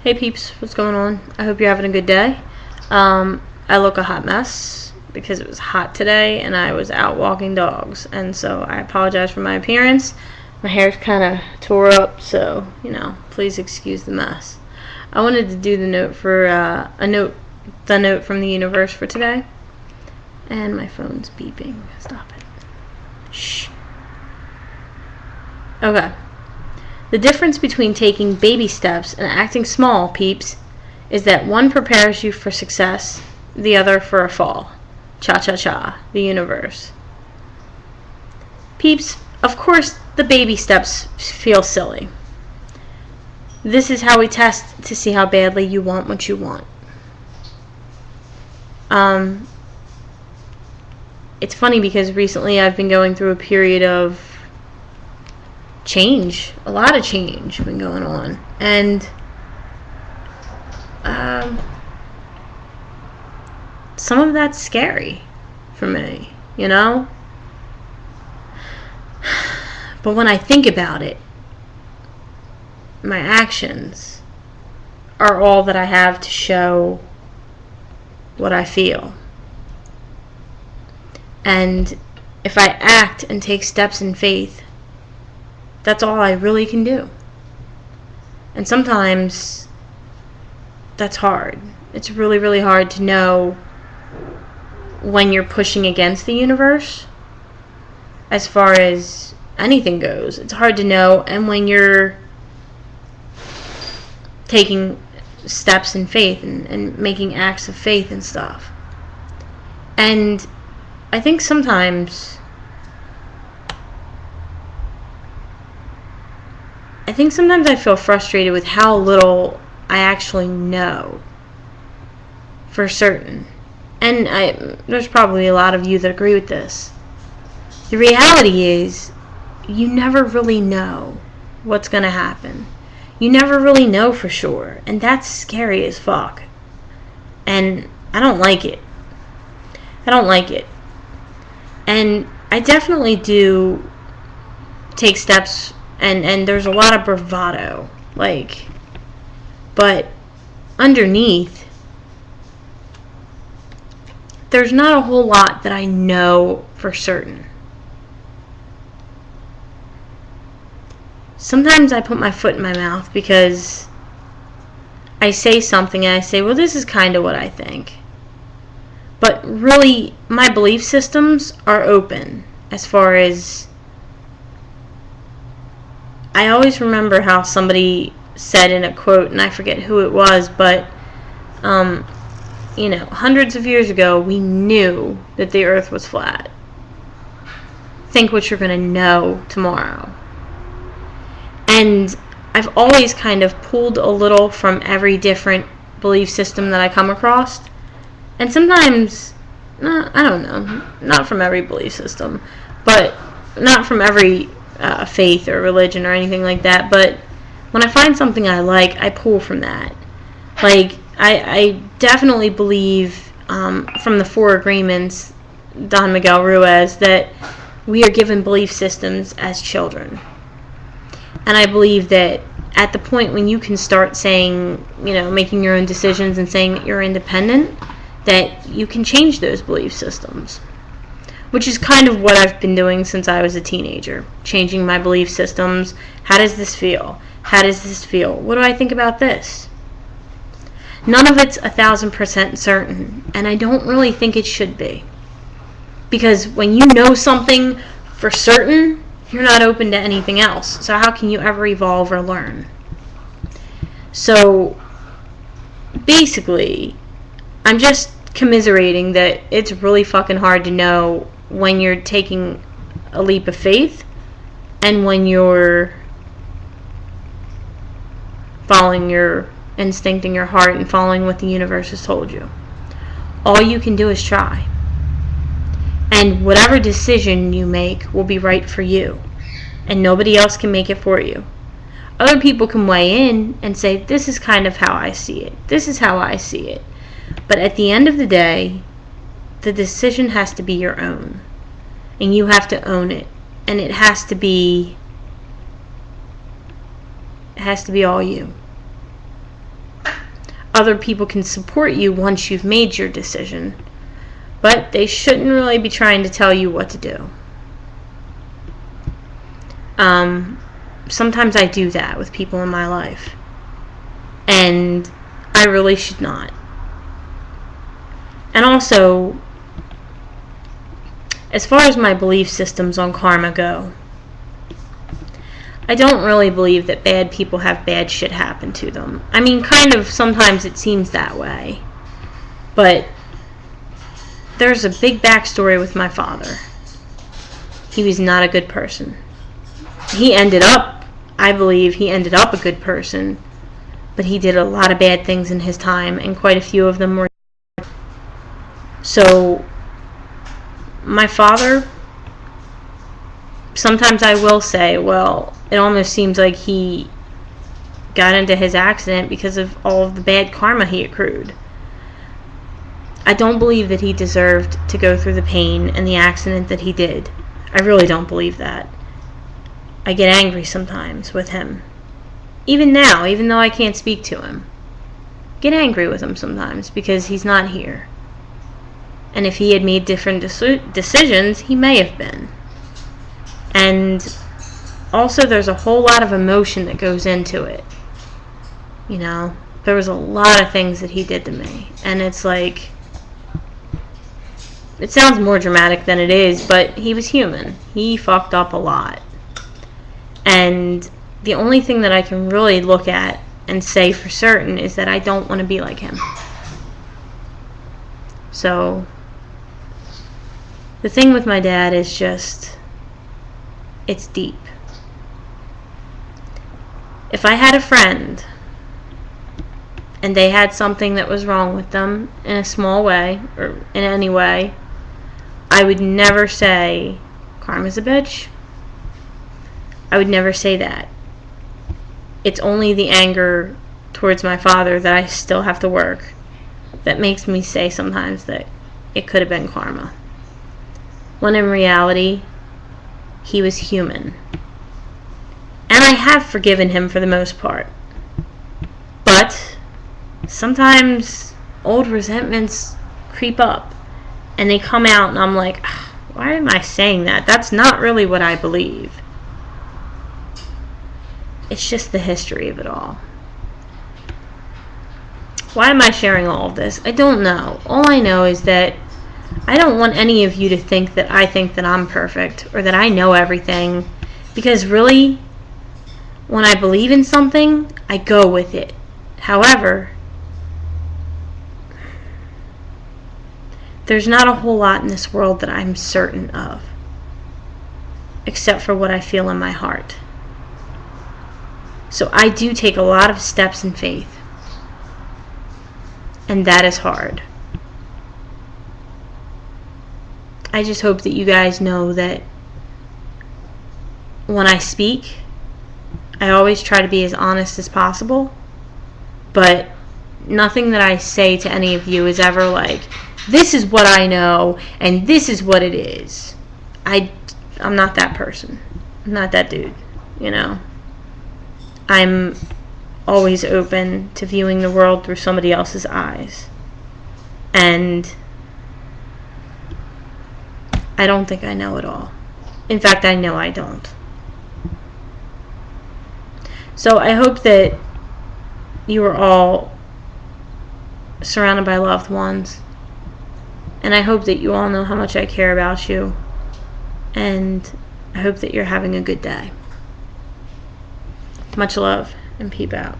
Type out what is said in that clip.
Hey peeps, what's going on? I hope you're having a good day. I look a hot mess because it was hot today and I was out walking dogs, and so I apologize for my appearance. My hair's kind of tore up, so please excuse the mess. I wanted to do the note for the note from the universe for today, and my phone's beeping. Stop it. Shh. Okay. The difference between taking baby steps and acting small, peeps, is that one prepares you for success, the other for a fall. Cha-cha-cha, the universe. Peeps, of course the baby steps feel silly. This is how we test to see how badly you want what you want. It's funny because recently I've been going through a period of change. A lot of change been going on, and some of that's scary for me, but when I think about it, my actions are all that I have to show what I feel. And if I act and take steps in faith, that's all I really can do. And sometimes that's hard. It's really, really hard to know when you're pushing against the universe as far as anything goes. It's hard to know, and when you're taking steps in faith and making acts of faith and stuff. And I think sometimes I feel frustrated with how little I actually know for certain. And there's probably a lot of you that agree with this. The reality is, you never really know what's going to happen. You never really know for sure. And that's scary as fuck. And I don't like it. And I definitely do take steps, and there's a lot of bravado, but underneath, there's not a whole lot that I know for certain. Sometimes I put my foot in my mouth because I say something and I say, well, this is kind of what I think. But really, my belief systems are open as far as, I always remember how somebody said in a quote, and I forget who it was, but, hundreds of years ago, we knew that the earth was flat. Think what you're going to know tomorrow. And I've always kind of pulled a little from every different belief system that I come across. And sometimes, I don't know, not from every belief system, but not from every faith or religion or anything like that, but when I find something I like, I pull from that. I definitely believe from the Four Agreements, Don Miguel Ruiz, that we are given belief systems as children. And I believe that at the point when you can start saying, making your own decisions and saying that you're independent, that you can change those belief systems. Which is kind of what I've been doing since I was a teenager. Changing my belief systems. How does this feel? How does this feel? What do I think about this? None of it's 1,000% certain, and I don't really think it should be. Because when you know something for certain, you're not open to anything else. So how can you ever evolve or learn? So basically, I'm just commiserating that it's really fucking hard to know when you're taking a leap of faith and when you're following your instinct in your heart and following what the universe has told you. All you can do is try. And whatever decision you make will be right for you. And nobody else can make it for you. Other people can weigh in and say, this is kind of how I see it. This is how I see it. But at the end of the day, the decision has to be your own. And you have to own it. And it has to be all you. other people can support you once you've made your decision, but they shouldn't really be trying to tell you what to do. Sometimes I do that with people in my life, and I really should not. And also, as far as my belief systems on karma go, I don't really believe that bad people have bad shit happen to them. I mean, kind of, sometimes it seems that way. But there's a big backstory with my father. He was not a good person. I believe he ended up a good person, but he did a lot of bad things in his time, and quite a few of them were. So, my father, sometimes I will say, well, it almost seems like he got into his accident because of all of the bad karma he accrued. I don't believe that he deserved to go through the pain and the accident that he did. I really don't believe that. I get angry sometimes with him. Even now, even though I can't speak to him. Get angry with him sometimes because he's not here. And if he had made different decisions, he may have been. And also there's a whole lot of emotion that goes into it. You know, there was a lot of things that he did to me. And it's like, it sounds more dramatic than it is, but he was human. He fucked up a lot. And the only thing that I can really look at and say for certain is that I don't want to be like him. So, the thing with my dad is just, it's deep. If I had a friend and they had something that was wrong with them in a small way or in any way, I would never say, karma's a bitch. I would never say that. It's only the anger towards my father that I still have to work that makes me say sometimes that it could have been karma. When in reality, he was human. And I have forgiven him for the most part. But sometimes old resentments creep up and they come out and I'm like, why am I saying that? That's not really what I believe. It's just the history of it all. Why am I sharing all of this? I don't know. All I know is that I don't want any of you to think that I think that I'm perfect or that I know everything. Because really, when I believe in something, I go with it. However, there's not a whole lot in this world that I'm certain of, except for what I feel in my heart. So I do take a lot of steps in faith. And that is hard. I just hope that you guys know that when I speak, I always try to be as honest as possible. But nothing that I say to any of you is ever like, this is what I know and this is what it is. I'm not that person. I'm not that dude, you know. I'm always open to viewing the world through somebody else's eyes. And I don't think I know it all. In fact, I know I don't. So I hope that you are all surrounded by loved ones. And I hope that you all know how much I care about you. And I hope that you're having a good day. Much love and peep out.